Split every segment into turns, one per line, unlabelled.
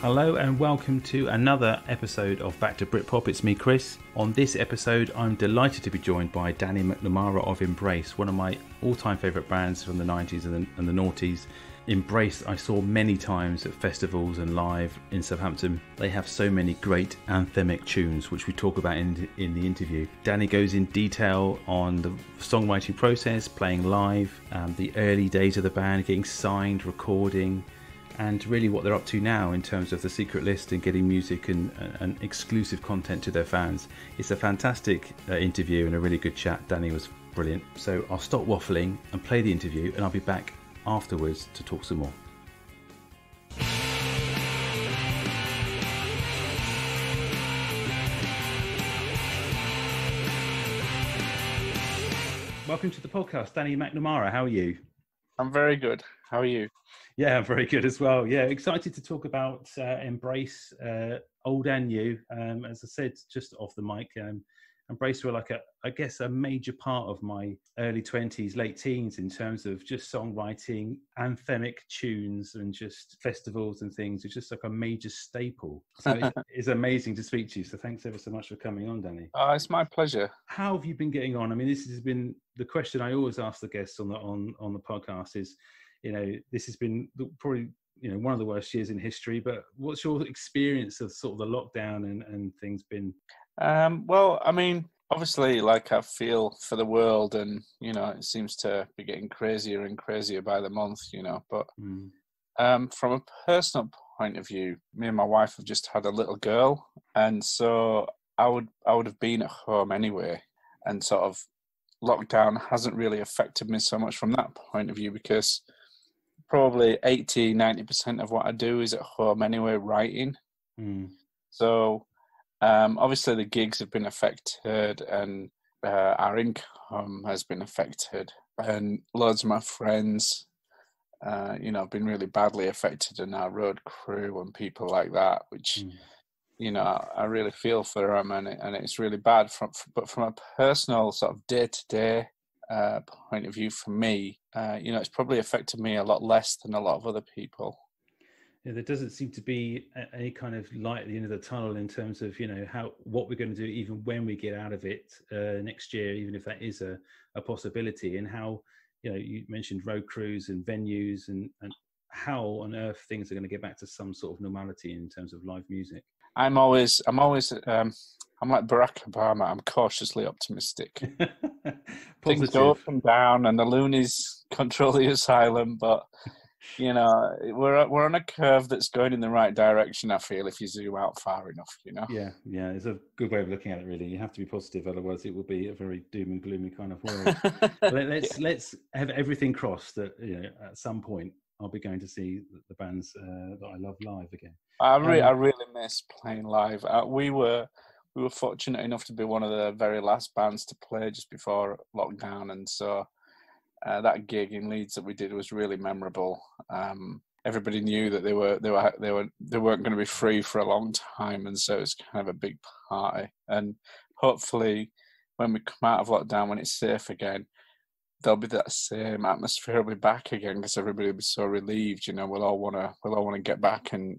Hello and welcome to another episode of Back to Britpop. It's me, Chris. On this episode, I'm delighted to be joined by Danny McNamara of Embrace, one of my all-time favourite bands from the 90s and the noughties. Embrace I saw many times at festivals and live in Southampton. They have so many great anthemic tunes, which we talk about in the interview. Danny goes in detail on the songwriting process, playing live, the early days of the band, getting signed, recording, and really what they're up to now in terms of the secret list and getting music and exclusive content to their fans. It's a fantastic interview and a really good chat. Danny was brilliant. So I'll stop waffling and play the interview, and I'll be back afterwards to talk some more. Welcome to the podcast, Danny McNamara. How are you?
I'm very good. How are you?
Yeah, I'm very good as well. Yeah, excited to talk about Embrace, old and new. As I said, just off the mic, Embrace were like a major part of my early 20s, late teens in terms of just songwriting, anthemic tunes and just festivals and things. It's just like a major staple. So it's amazing to speak to you. So thanks ever so much for coming on, Danny.
It's my pleasure.
How have you been getting on? I mean, this has been the question I always ask the guests on the podcast is, you know, this has been probably, you know, one of the worst years in history, but what's your experience of sort of the lockdown and things been?
Well, I mean, obviously, like, I feel for the world, and, you know, it seems to be getting crazier and crazier by the month, you know, but from a personal point of view, me and my wife have just had a little girl, and so I would have been at home anyway, and sort of lockdown hasn't really affected me so much from that point of view, because probably 80-90% of what I do is at home anyway, writing. So obviously the gigs have been affected, and our income has been affected, and loads of my friends you know, have been really badly affected, in our road crew and people like that, which you know, I really feel for them, and it's really bad. But from a personal sort of day-to-day point of view, for me, you know, it's probably affected me a lot less than a lot of other people.
Yeah, there doesn't seem to be any kind of light at the end of the tunnel in terms of, you know, what we're going to do even when we get out of it next year, even if that is a possibility, and how, you know, you mentioned road crews and venues and how on earth things are going to get back to some sort of normality in terms of live music. I'm like
Barack Obama. I'm cautiously optimistic. Things
Positive.
go up and down, and the loonies control the asylum. But you know, we're on a curve that's going in the right direction, I feel, if you zoom out far enough. You know.
Yeah, it's a good way of looking at it. Really, you have to be positive, otherwise it will be a very doom and gloomy kind of world. Let's have everything crossed that, you know, at some point I'll be going to see the bands that I love live again.
I really miss playing live. We were fortunate enough to be one of the very last bands to play just before lockdown, and so that gig in Leeds that we did was really memorable. Everybody knew that they weren't going to be free for a long time, and so it's kind of a big party. And hopefully, when we come out of lockdown, when it's safe again, there'll be that same atmosphere will be back again, because everybody will be so relieved. You know, we'll all want to get back and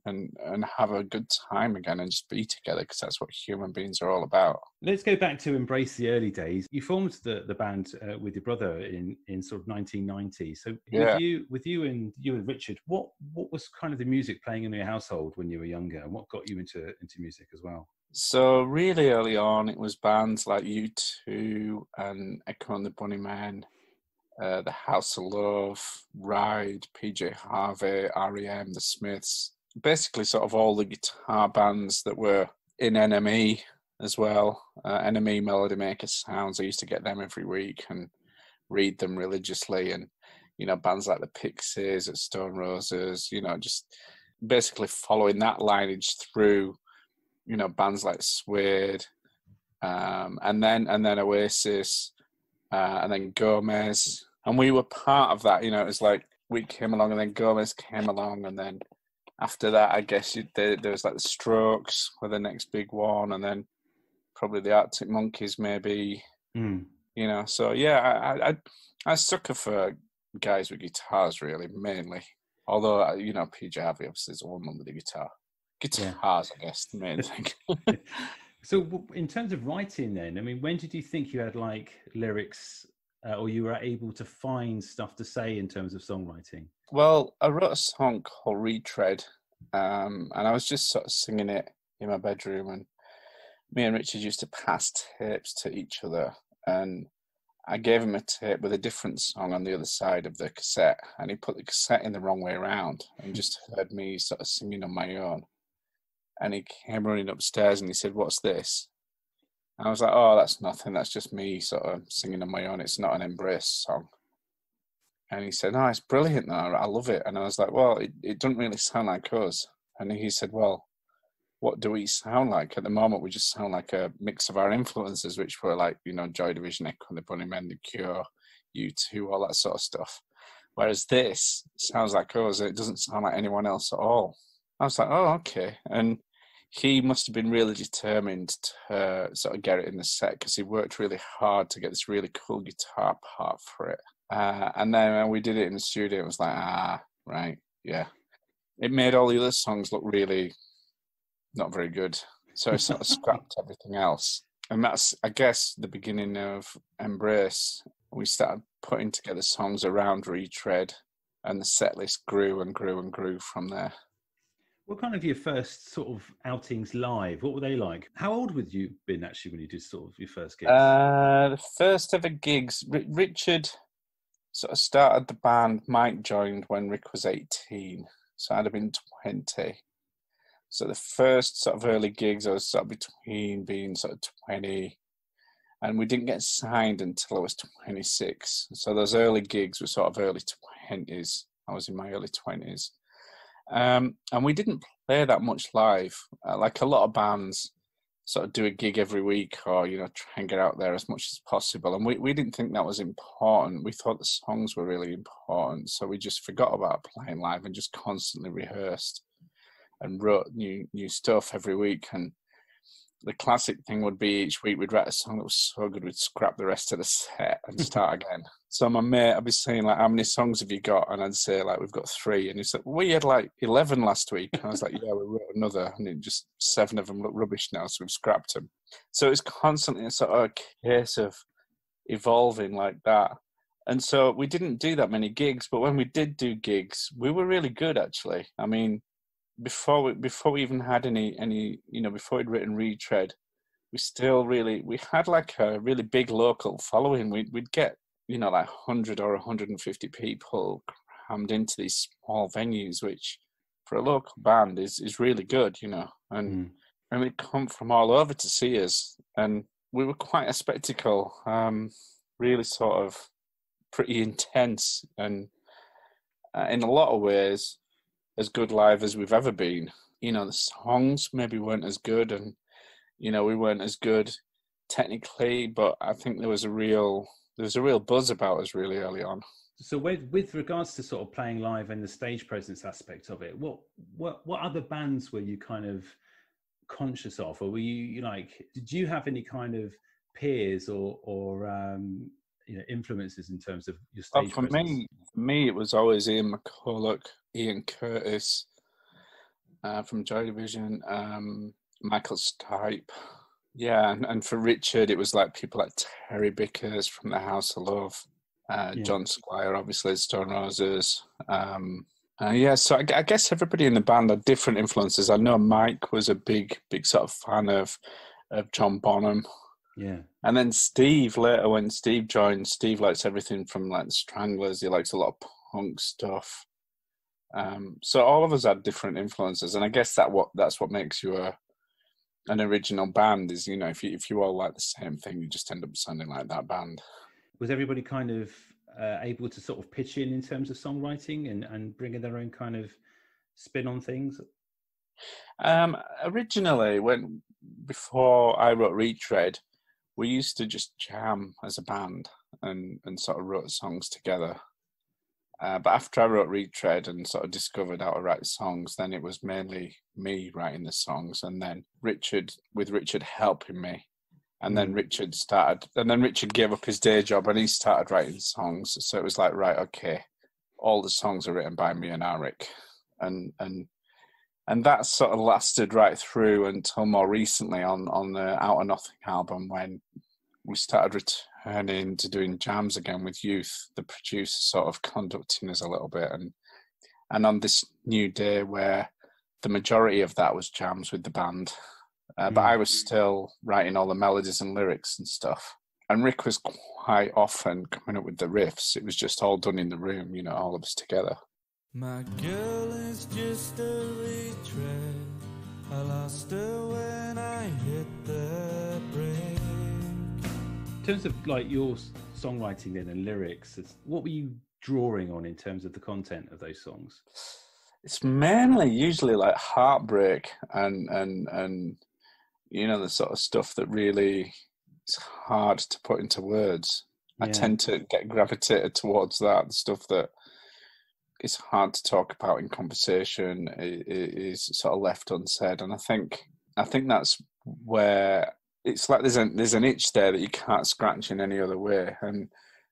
have a good time again and just be together, because that's what human beings are all about.
Let's go back to Embrace the early days. You formed the band with your brother in sort of 1990. So
yeah.
with you and Richard, what was kind of the music playing in your household when you were younger, and what got you into music as well?
So really early on, it was bands like U2 and Echo and the Bunnymen, the House of Love, Ride, PJ Harvey, REM, The Smiths, basically sort of all the guitar bands that were in NME as well. NME Melody Maker Sounds, I used to get them every week and read them religiously. And, you know, bands like the Pixies, at Stone Roses, you know, just basically following that lineage through, you know, bands like Suede, and then Oasis, and then Gomez. And we were part of that, you know. It was like we came along, and then Gomez came along, and then after that, I guess there was like the Strokes were the next big one, and then probably the Arctic Monkeys maybe, you know. So yeah, I sucker for guys with guitars, really, mainly. Although, you know, PJ Harvey obviously is a woman with a guitar. Guitars, I guess, the main thing.
So in terms of writing then, I mean, when did you think you had like lyrics or you were able to find stuff to say in terms of songwriting?
Well, I wrote a song called Retread, and I was just sort of singing it in my bedroom, and me and Richard used to pass tapes to each other, and I gave him a tape with a different song on the other side of the cassette, and he put the cassette in the wrong way around and just heard me sort of singing on my own. And he came running upstairs and he said, "What's this?" And I was like, "Oh, that's nothing. That's just me sort of singing on my own. It's not an Embrace song." And he said, "No, it's brilliant, though. I love it." And I was like, "Well, it doesn't really sound like us." And he said, "Well, what do we sound like? At the moment, we just sound like a mix of our influences, which were like, Joy Division, Echo and the Bunnymen, The Cure, U2, all that sort of stuff. Whereas this sounds like us. It doesn't sound like anyone else at all." I was like, "Oh, okay." And he must have been really determined to sort of get it in the set because he worked really hard to get this really cool guitar part for it. And then when we did it in the studio, it was like, right, yeah. It made all the other songs look really not very good. So I sort of scrapped everything else. And that's, I guess, the beginning of Embrace. We started putting together songs around Retread, and the set list grew and grew and grew from there.
What kind of your first sort of outings live? What were they like? How old would you been actually when you did sort of your first gigs?
The first ever gigs, Richard sort of started the band. Mike joined when Rick was 18, so I'd have been 20. So the first sort of early gigs, I was sort of between being sort of 20, and we didn't get signed until I was 26. So those early gigs were sort of early 20s. I was in my early 20s. And we didn't play that much live. Like a lot of bands sort of do a gig every week or, try and get out there as much as possible. And we didn't think that was important. We thought the songs were really important. So we just forgot about playing live and just constantly rehearsed and wrote new stuff every week. And the classic thing would be each week we'd write a song that was so good we'd scrap the rest of the set and start again. So my mate, I'd be saying like, "How many songs have you got?" And I'd say like, "We've got 3." And he's like, "We had like 11 last week." And I was like, "Yeah, we wrote another, and it just 7 of them look rubbish now, so we've scrapped them." So it's constantly a sort of case of evolving like that. And so we didn't do that many gigs, but when we did do gigs, we were really good actually. I mean, before we even had any before we'd written Retread, we had like a really big local following. We'd get like 100 or 150 people crammed into these small venues, which for a local band is really good, and they'd come from all over to see us, and we were quite a spectacle, really sort of pretty intense, and in a lot of ways as good live as we've ever been. The songs maybe weren't as good, and we weren't as good technically, but I think there was a real buzz about us really early on.
So with regards to sort of playing live and the stage presence aspect of it, what other bands were you kind of conscious of, or were you like, did you have any kind of peers or influences in terms of your stage presence?
For me, it was always Ian McCulloch, Ian Curtis from Joy Division, Michael Stipe. Yeah, and for Richard, it was like people like Terry Bickers from the House of Love, John Squire, obviously, Stone Roses. So I guess everybody in the band had different influences. I know Mike was a big sort of fan of John Bonham.
Yeah.
And then Steve, later when Steve joined, Steve likes everything from like the Stranglers. He likes a lot of punk stuff. So all of us had different influences, and I guess that's what makes you an original band is, if you all like the same thing, you just end up sounding like that band.
Was everybody kind of able to sort of pitch in terms of songwriting and bringing their own kind of spin on things?
Originally, before I wrote Retread, we used to just jam as a band and sort of wrote songs together. But after I wrote Retread and sort of discovered how to write songs, then it was mainly me writing the songs, and then Richard helping me. And then Richard gave up his day job and he started writing songs. So it was like, right, okay, all the songs are written by me and Arik. And And that sort of lasted right through until more recently on the Out of Nothing album, when we started returning to doing jams again with youth, the producer sort of conducting us a little bit. And on this new day where the majority of that was jams with the band, but I was still writing all the melodies and lyrics and stuff. And Rick was quite often coming up with the riffs. It was just all done in the room, you know, all of us together.
My girl is just a retread. I lost her when I hit the brake.
In terms of like your songwriting then and lyrics, what were you drawing on in terms of the content of those songs?
It's mainly usually like heartbreak and you know, the sort of stuff that really is hard to put into words. Yeah. I tend to get gravitated towards that, the stuff that is hard to talk about in conversation is sort of left unsaid. And I think that's where it's like there's an itch there that you can't scratch in any other way. And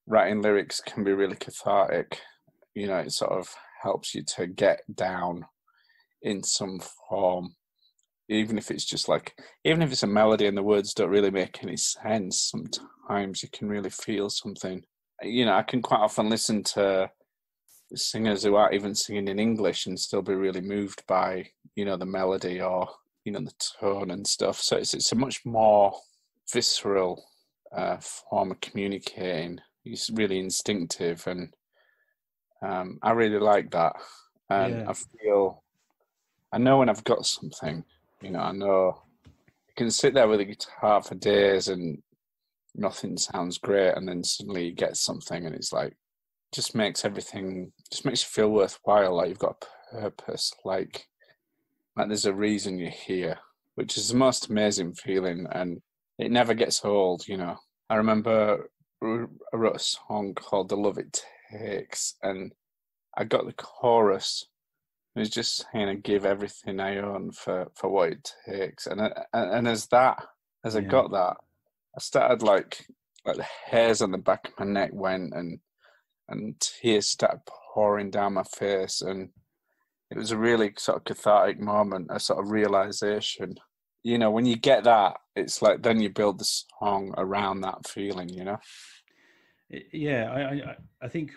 writing lyrics can be really cathartic. You know, it sort of helps you to get down in some form, even if it's just like, even if it's a melody and the words don't really make any sense. Sometimes you can really feel something. You know, I can quite often listen to singers who aren't even singing in English and still be really moved by, you know, the melody or, you know, the tone and stuff. So it's a much more visceral form of communicating. It's really instinctive, and I really like that. And I know when I've got something, you know, I know I can sit there with a guitar for days and nothing sounds great, and then suddenly you get something and it's like, just makes everything, just makes you feel worthwhile, like you've got a purpose, like there's a reason you're here, which is the most amazing feeling, and it never gets old, you know. I remember I wrote a song called The Love It Takes, and I got the chorus. It was just saying, I give everything I own for what it takes. And as I got that, I started like the hairs on the back of my neck went, and tears started pouring down my face, and it was a really sort of cathartic moment, a sort of realization. You know, when you get that, it's like then you build the song around that feeling, you know?
Yeah, I think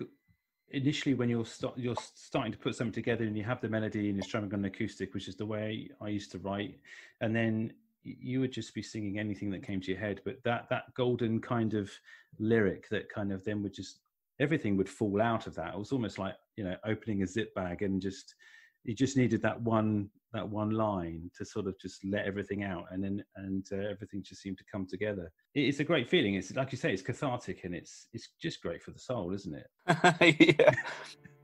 initially when you're starting to put something together and you have the melody and you're strumming on an acoustic, which is the way I used to write, and then you would just be singing anything that came to your head, but that golden kind of lyric that kind of then would just, everything would fall out of that. It was almost like, you know, opening a zip bag, and you just needed that one line to sort of just let everything out, and everything just seemed to come together. It's a great feeling. It's like you say, it's cathartic, and it's just great for the soul, isn't
it?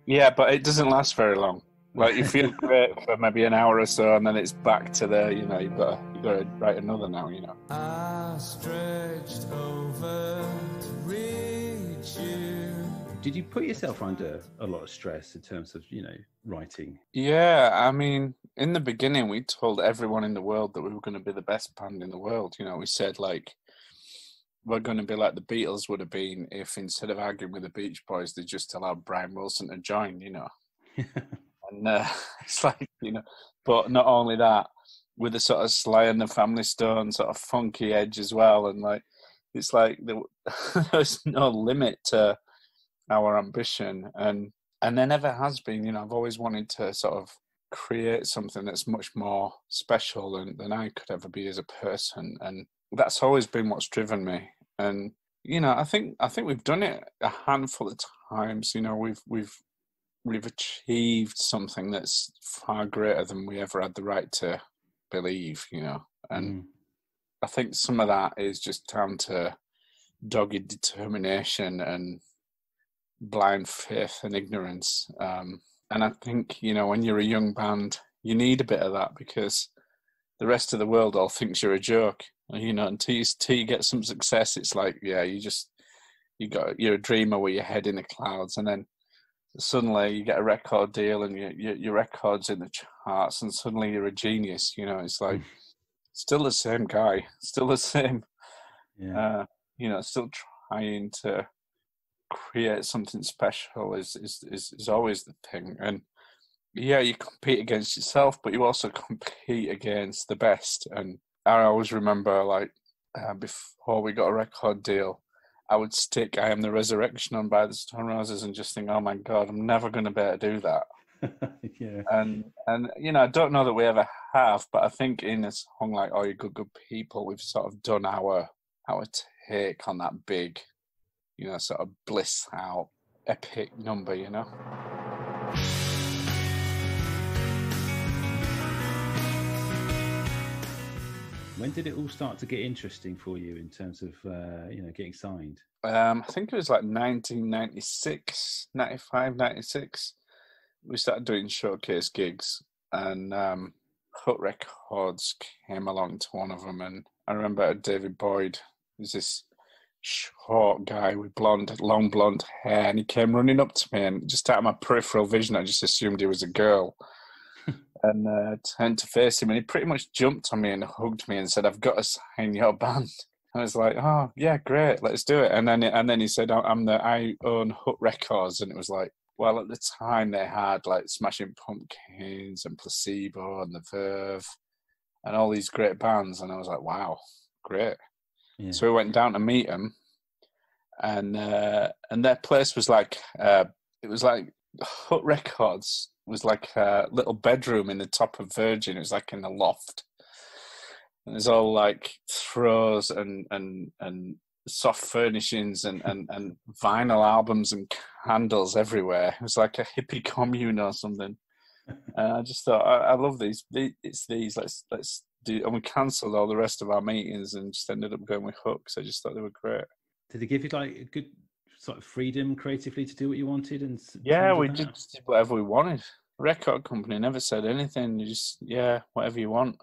Yeah, but it doesn't last very long. Like you feel great for maybe an hour or so, and then it's back to the, you know, you got to write another now, you know.
I stretched over to reach you.
Did you put yourself under a lot of stress in terms of, you know, writing?
Yeah, I mean, in the beginning, we told everyone in the world that we were going to be the best band in the world. You know, we said, like, we're going to be like the Beatles would have been if instead of arguing with the Beach Boys, they just allowed Brian Wilson to join, you know. And it's like, you know, but not only that, with a sort of Sly and the Family Stone sort of funky edge as well. And, like, it's like there's no limit to our ambition, and there never has been. You know, I've always wanted to sort of create something that's much more special than I could ever be as a person, and that's always been what's driven me. And you know, I think we've done it a handful of times. You know, we've achieved something that's far greater than we ever had the right to believe. You know, and I think some of that is just down to dogged determination and blind faith and ignorance. And I think, you know, when you're a young band, you need a bit of that, because the rest of the world all thinks you're a joke. You know, until you get some success, it's like, yeah, you're a dreamer with your head in the clouds, and then suddenly you get a record deal and your record's in the charts, and suddenly you're a genius. You know, it's like still the same guy, still the same, you know, still trying to create something special is always the thing. And yeah, you compete against yourself, but you also compete against the best. And I always remember, like, before we got a record deal, I would stick "I Am the Resurrection" on by the Stone Roses and just think, oh my God, I'm never going to be able to do that.
Yeah.
And I don't know that we ever have, but I think in a song like "All You Good Good People," we've sort of done our take on that big, sort of bliss out epic number,
When did it all start to get interesting for you in terms of getting signed?
I think it was like 1996, 95, 96. We started doing showcase gigs, and Hut Records came along to one of them. And I remember David Boyd was this short guy with long blonde hair, and he came running up to me, and just out of my peripheral vision, I just assumed he was a girl. And turned to face him, and he pretty much jumped on me and hugged me and said, "I've got to sign your band." I was like, "Oh yeah, great, let's do it." And then he said, "I own Hut Records," and it was like, well, at the time they had like Smashing Pumpkins and Placebo and The Verve and all these great bands, and I was like, "Wow, great!" Yeah. So we went down to meet them, and their place was like it was like Hut Records was like a little bedroom in the top of Virgin. It was like in the loft. And there's all like throws and soft furnishings and vinyl albums and candles everywhere. It was like a hippie commune or something. And I just thought, I love these. It's these. Let's do. And we cancelled all the rest of our meetings and just ended up going with Hooks. I just thought they were great.
Did they give you like a good sort of freedom creatively to do what you wanted? And
yeah, we just did whatever we wanted. Record company never said anything. You just, whatever you want.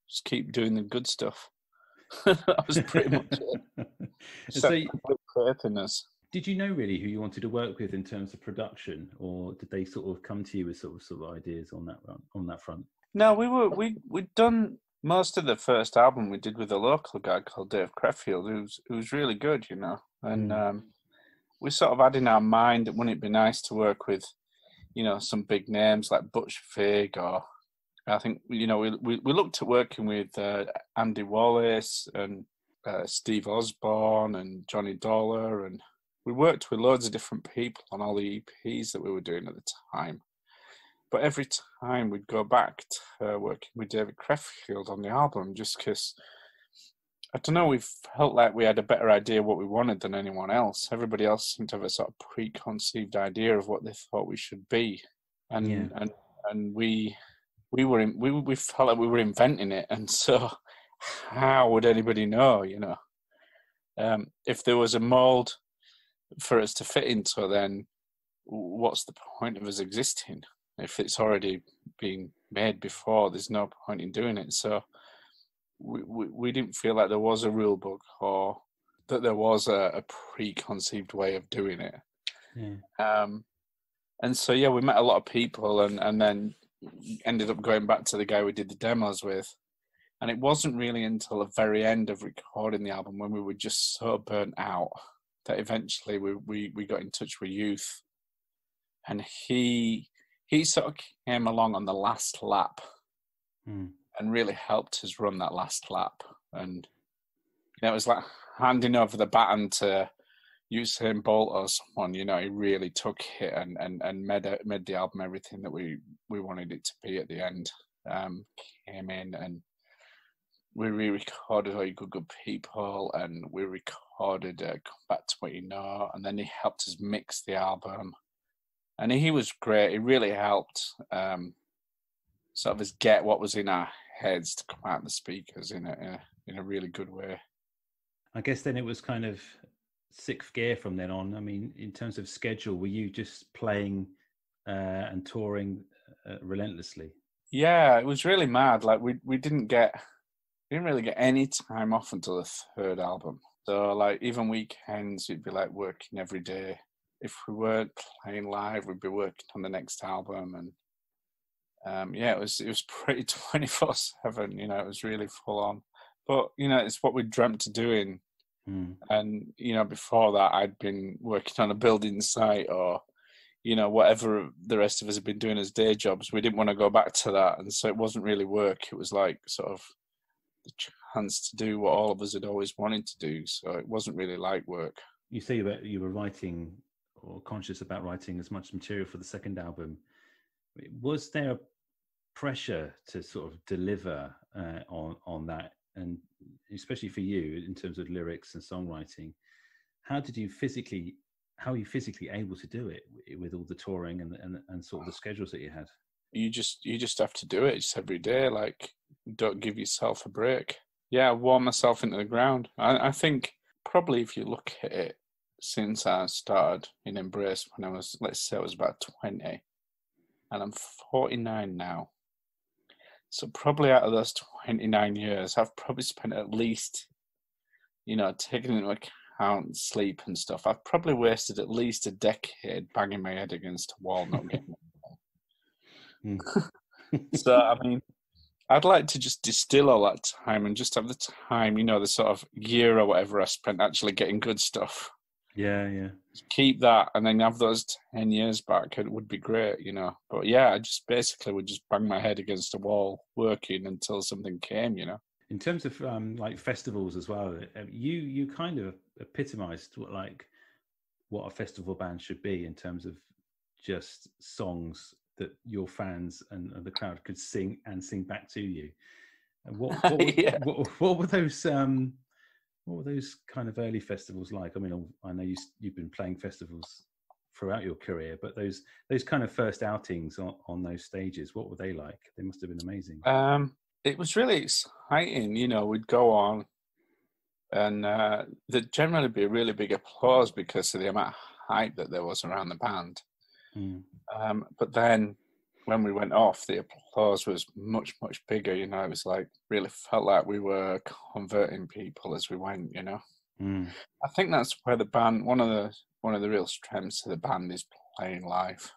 Just keep doing the good stuff. That was pretty much it. So, creativeness.
Did you know really who you wanted to work with in terms of production, or did they sort of come to you with sort of ideas on that front?
No, we'd done most of the first album we did with a local guy called Dave Creffield, who's really good, and we sort of had in our mind that wouldn't it be nice to work with, some big names like Butch Vig, or I think we looked at working with Andy Wallace and Steve Osborne and Johnny Dollar, and we worked with loads of different people on all the EPs that we were doing at the time. But every time we'd go back to working with David Creffield on the album, just because, I don't know, we felt like we had a better idea what we wanted than anyone else. Everybody else seemed to have a sort of preconceived idea of what they thought we should be, and we felt like we were inventing it, and so how would anybody know? If there was a mold for us to fit into, then what's the point of us existing? If it's already been made before, there's no point in doing it. So we didn't feel like there was a rule book or that there was a preconceived way of doing it. Yeah. And so, we met a lot of people and then ended up going back to the guy we did the demos with. And it wasn't really until the very end of recording the album, when we were just so burnt out, that eventually we got in touch with Youth. And he sort of came along on the last lap and really helped us run that last lap. And it was like handing over the baton to Usain Bolt or someone. He really took it and made the album everything that we wanted it to be at the end. Came in and we re-recorded All You Good Good People, and we recorded Come Back to What You Know, and then he helped us mix the album. And he was great. He really helped sort of us get what was in our heads to come out the speakers in a really good way.
I guess then it was kind of sixth gear from then on. I mean, in terms of schedule, were you just playing and touring relentlessly?
Yeah, it was really mad. Like we didn't really get any time off until the third album. So like even weekends, we'd be like working every day. If we weren't playing live, we'd be working on the next album. And it was pretty 24/7. It was really full on. But it's what we dreamt of doing. And before that, I'd been working on a building site or whatever the rest of us had been doing as day jobs, we didn't want to go back to that. And so it wasn't really work. It was like sort of the chance to do what all of us had always wanted to do. So it wasn't really like work.
You say that you were writing or conscious about writing as much material for the second album. Was there a pressure to sort of deliver on that? And especially for you in terms of lyrics and songwriting, how are you physically able to do it with all the touring and sort of the schedules that you had?
You just have to do it just every day. Like, don't give yourself a break. Yeah, I wore myself into the ground. I think probably if you look at it, since I started in Embrace when I was about 20, and I'm 49 now. So probably out of those 29 years, I've probably spent at least, taking into account sleep and stuff, I've probably wasted at least a decade banging my head against a wall, not getting it. So, I mean, I'd like to just distill all that time and just have the time, the sort of year or whatever I spent actually getting good stuff.
Yeah.
Keep that and then have those 10 years back. It would be great, But yeah, I just basically would just bang my head against a wall working until something came,
In terms of like festivals as well, you kind of epitomized what a festival band should be in terms of just songs that your fans and the crowd could sing back to you. And what were those? What were those kind of early festivals like? I mean, I know you've been playing festivals throughout your career, but those kind of first outings on those stages, what were they like? They must have been amazing.
It was really exciting. We'd go on, and there'd generally be a really big applause because of the amount of hype that there was around the band. But then when we went off, the applause was much, much bigger. It was like, really felt like we were converting people as we went, I think that's where the band, one of the real strengths of the band is playing live.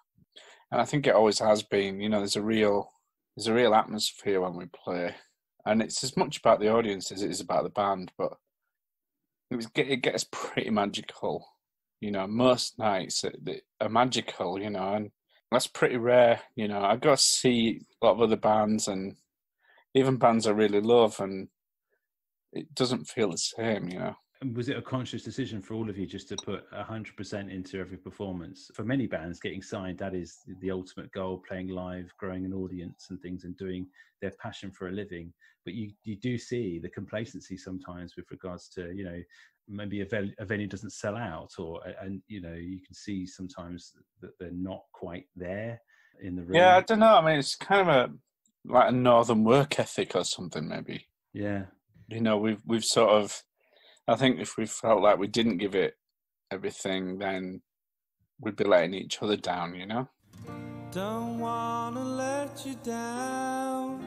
And I think it always has been, there's a real atmosphere when we play. And it's as much about the audience as it is about the band, but it gets pretty magical. Most nights are magical, and that's pretty rare. I go see a lot of other bands and even bands I really love, and it doesn't feel the same,
And was it a conscious decision for all of you just to put 100% into every performance? For many bands, getting signed, that is the ultimate goal, playing live, growing an audience and things and doing their passion for a living. But you do see the complacency sometimes with regards to, maybe a venue doesn't sell out and you can see sometimes that they're not quite there in the room.
Yeah, I don't know. I mean, it's kind of like a northern work ethic or something, maybe.
Yeah.
We've sort of, I think if we felt like we didn't give it everything, then we'd be letting each other down,
Don't wanna let you down.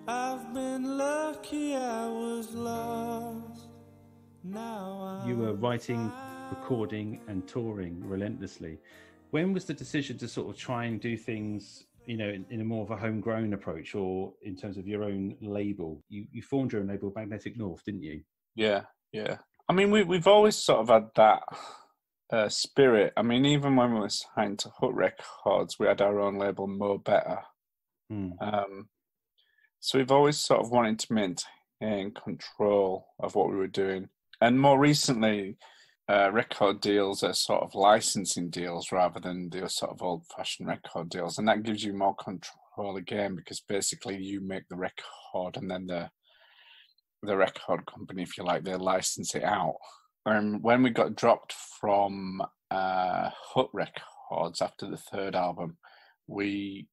I've been lucky I was lost. Now
you were writing, recording and touring relentlessly. When was the decision to sort of try and do things, in a more of a homegrown approach, or in terms of your own label? You formed your own label, Magnetic North, didn't you?
Yeah. I mean, we've always sort of had that spirit. I mean, even when we were signed to Hut Records, we had our own label, Mo Better. So we've always sort of wanted to maintain control of what we were doing. And more recently, record deals are sort of licensing deals rather than the sort of old-fashioned record deals. And that gives you more control again, because basically you make the record and then the record company, if you like, they license it out. And when we got dropped from Hut Records after the third album, we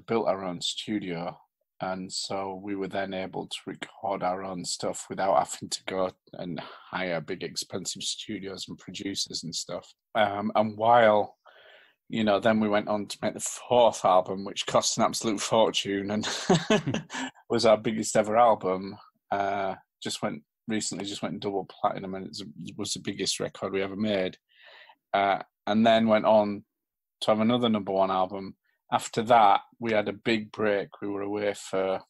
built our own studio. And so we were then able to record our own stuff without having to go and hire big expensive studios and producers and stuff. And while, then we went on to make the fourth album, which cost an absolute fortune and was our biggest ever album. Just went double platinum, and it was the biggest record we ever made. And then went on to have another number one album. After that, we had a big break. We were away for,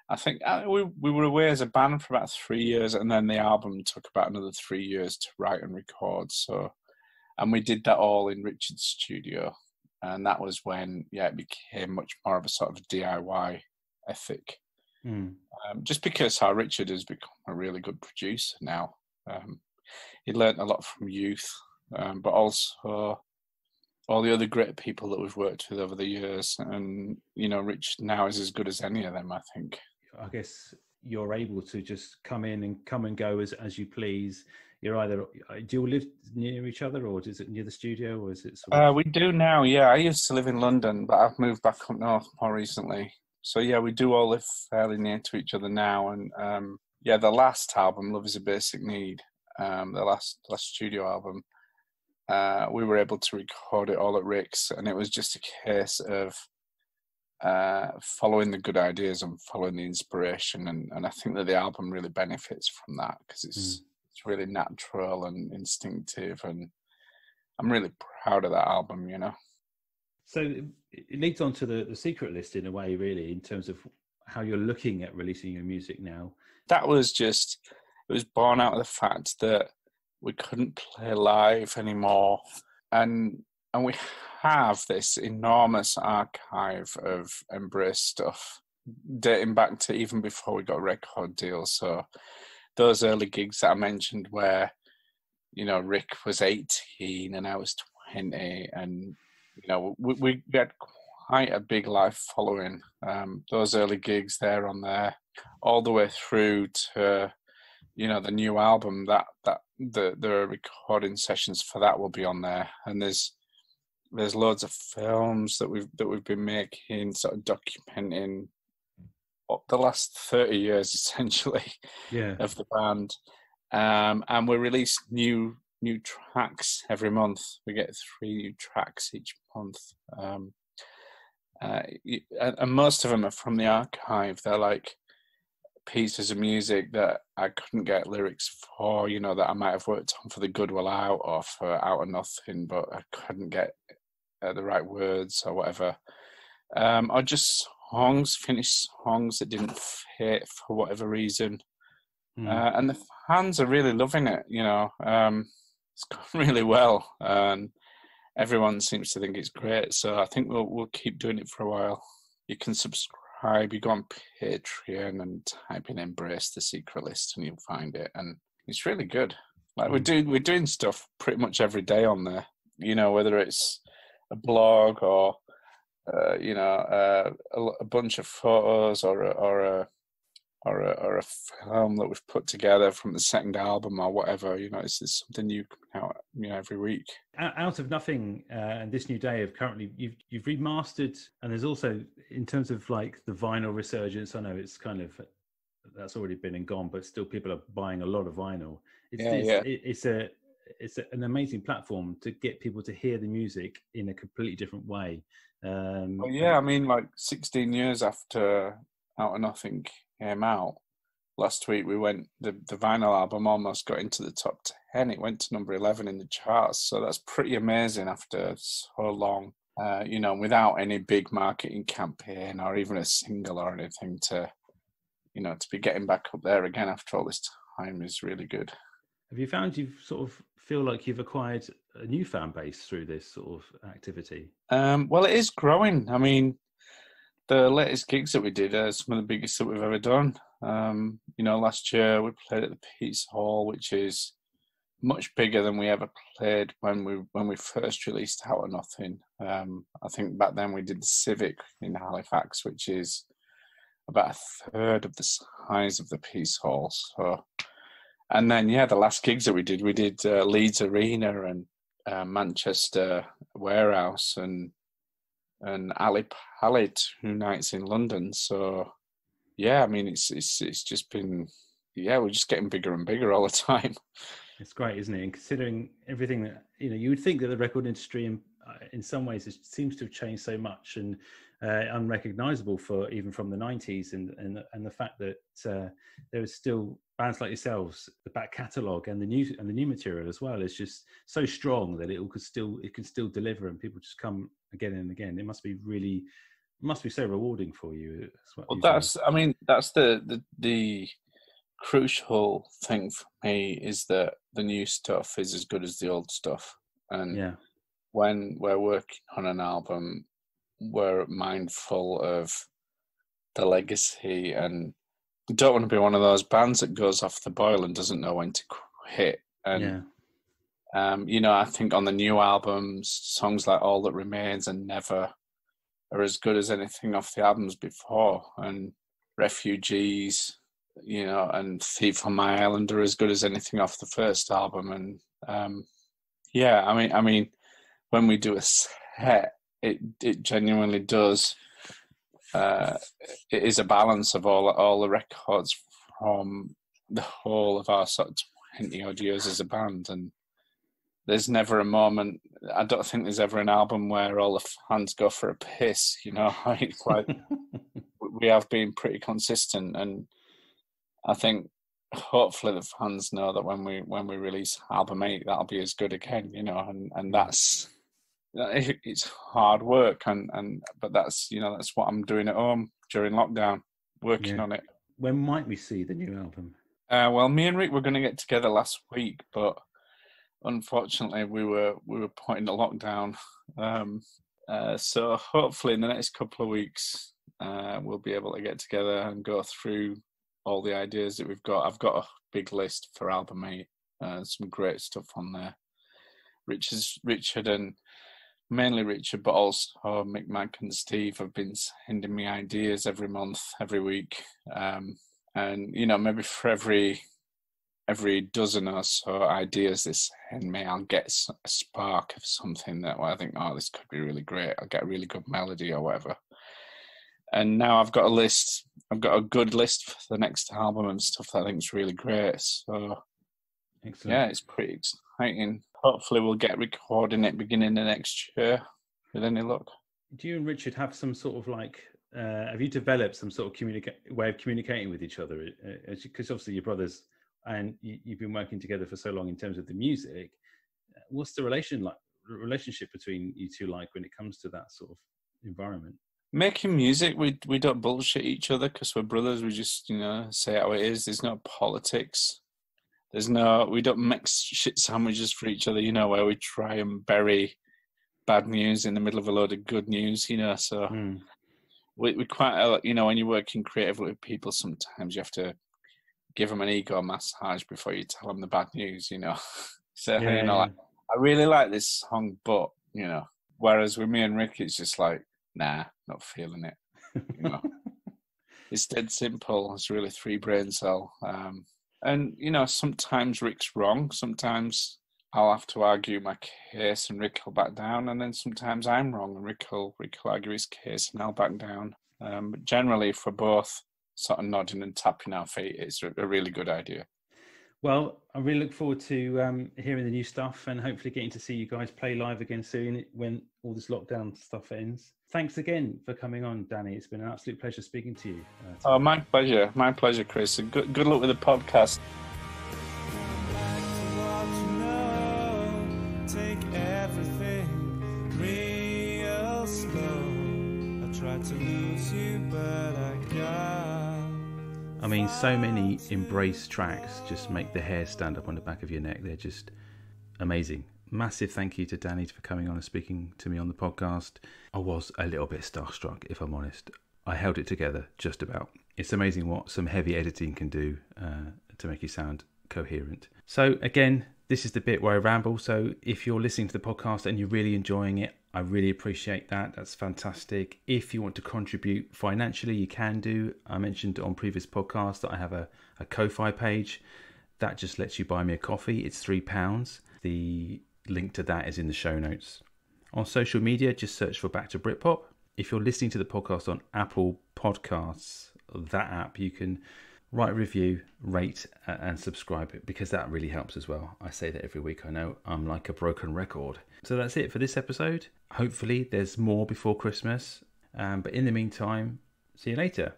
I think, we were away as a band for about 3 years, and then the album took about another 3 years to write and record. So And we did that all in Richard's studio. And that was when, it became much more of a sort of DIY ethic. Just because how Richard has become a really good producer now. He learnt a lot from youth, but also all the other great people that we've worked with over the years. And, Rich now is as good as any of them, I think.
I guess you're able to just come and go as you please. You're either, do you all live near each other, or is it near the studio, or is it sort of...
We do now, yeah. I used to live in London, but I've moved back up north more recently. So, yeah, we do all live fairly near to each other now. And, the last album, Love is a Basic Need, the last studio album, we were able to record it all at Rick's, and it was just a case of following the good ideas and following the inspiration. And I think that the album really benefits from that, because it's really natural and instinctive, and I'm really proud of that album,
So it leads on to the secret list in a way, really, in terms of how you're looking at releasing your music now.
That was it was born out of the fact that we couldn't play live anymore. And we have this enormous archive of Embrace stuff dating back to even before we got a record deal. So those early gigs that I mentioned where, Rick was 18 and I was 20, and, we had quite a big live following. Those early gigs there on there, all the way through to, the new album, that the recording sessions for that will be on there. And there's loads of films that we've been making, sort of documenting the last 30 years essentially of the band. And we release new tracks every month. We get 3 new tracks each month. And most of them are from the archive. They're like pieces of music that I couldn't get lyrics for, that I might have worked on for the Goodwill Out or for Out of Nothing, but I couldn't get the right words or whatever. Or just finished songs that didn't fit for whatever reason. And the fans are really loving it, it's gone really well, and everyone seems to think it's great. So I think we'll keep doing it for a while. You can subscribe, you go on Patreon and type in Embrace the Secret List and you'll find it, and it's really good. Like we're doing stuff pretty much every day on there, whether it's a blog or a bunch of photos or a film that we've put together from the second album or whatever. It's something new coming out, every week.
Out of Nothing and This New Day have currently you've remastered, and there's also, in terms of like the vinyl resurgence, I know it's kind of that's already been and gone, but still people are buying a lot of vinyl. It's an amazing platform to get people to hear the music in a completely different way.
I mean, like 16 years after Out of Nothing came out, last week the vinyl album almost got into the top 10. It went to number 11 in the charts, so that's pretty amazing after so long, without any big marketing campaign or even a single or anything. To be getting back up there again after all this time is really good.
Have you found you've sort of feel like you've acquired a new fan base through this sort of activity?
Well, it is growing. I mean, the latest gigs that we did are some of the biggest that we've ever done. Last year we played at the Peace Hall, which is much bigger than we ever played when we first released Out of Nothing. I think back then we did the Civic in Halifax, which is about a third of the size of the Peace Hall. So, and then the last gigs that we did Leeds Arena and Manchester Warehouse and Ali Pali 2 nights in London. So I mean it's just been we're just getting bigger and bigger all the time.
It's great, isn't it? And considering everything that you would think that the record industry in some ways it seems to have changed so much and unrecognizable even from the 90s, and the fact that there is still bands like yourselves, the back catalogue and the new material as well is just so strong that it can still deliver, and people just come again and again. It must be so rewarding for you.
Well, that's the crucial thing for me, is that the new stuff is as good as the old stuff. And
Yeah.
when we're working on an album, we're mindful of the legacy, and we don't want to be one of those bands that goes off the boil and doesn't know when to hit. And I think on the new albums, songs like All That Remains and Never are as good as anything off the albums before, and Refugees, and Thief on My Island are as good as anything off the first album. And I mean, when we do a set, it genuinely does. It is a balance of all the records from the whole of our sort of 20 odd years as a band, and there's never a moment. I don't think there's ever an album where all the fans go for a piss. It's like we have been pretty consistent, and I think hopefully the fans know that when we release album 8, that'll be as good again. And that's. It's hard work, but that's that's what I'm doing at home during lockdown, working on it.
When might we see the new album?
Well, me and Rick were going to get together last week, but unfortunately we were put in a lockdown. So hopefully in the next couple of weeks we'll be able to get together and go through all the ideas that we've got. I've got a big list for album 8, some great stuff on there. Richard and mainly Richard, but also Mick, Mike and Steve have been sending me ideas every month, every week. And, maybe for every dozen or so ideas they send me, I'll get a spark of something that I think, this could be really great. I'll get a really good melody or whatever. And now I've got a good list for the next album and stuff that I think is really great. So, excellent. Yeah, it's pretty exciting. Hopefully we'll get recording it beginning of next year with any luck.
Do you and Richard have some sort of have you developed some sort of way of communicating with each other? Because obviously you're brothers and you've been working together for so long in terms of the music. What's the relationship between you two like when it comes to that sort of environment?
Making music, we don't bullshit each other because we're brothers. We just, say how it is. There's no politics. We don't mix shit sandwiches for each other, where we try and bury bad news in the middle of a load of good news, so we quite, when you're working creatively with people, sometimes you have to give them an ego massage before you tell them the bad news, So, like, I really like this song, but, whereas with me and Rick, it's just like, nah, not feeling it, It's dead simple. It's really 3 brain cell. And, sometimes Rick's wrong. Sometimes I'll have to argue my case and Rick will back down. And then sometimes I'm wrong and Rick will argue his case and I'll back down. But generally, if we're both sort of nodding and tapping our feet, it's a really good idea.
Well, I really look forward to hearing the new stuff and hopefully getting to see you guys play live again soon when all this lockdown stuff ends. Thanks again for coming on, Danny. It's been an absolute pleasure speaking to you.
My pleasure. My pleasure, Chris. And good luck with the podcast.
Take everything real slow. I tried to lose you, but I got.
I mean, so many Embrace tracks just make the hair stand up on the back of your neck. They're just amazing. Massive thank you to Danny for coming on and speaking to me on the podcast. I was a little bit starstruck, if I'm honest. I held it together, just about. It's amazing what some heavy editing can do to make you sound coherent. So again, this is the bit where I ramble. So if you're listening to the podcast and you're really enjoying it, I really appreciate that. That's fantastic. If you want to contribute financially, you can do. I mentioned on previous podcasts that I have a Ko-Fi page. That just lets you buy me a coffee. It's £3. The link to that is in the show notes. On social media, just search for Back to Britpop. If you're listening to the podcast on Apple Podcasts, that app, you can write a review, rate and subscribe, because that really helps as well. I say that every week. I know I'm like a broken record. So that's it for this episode. Hopefully there's more before Christmas. But in the meantime, see you later.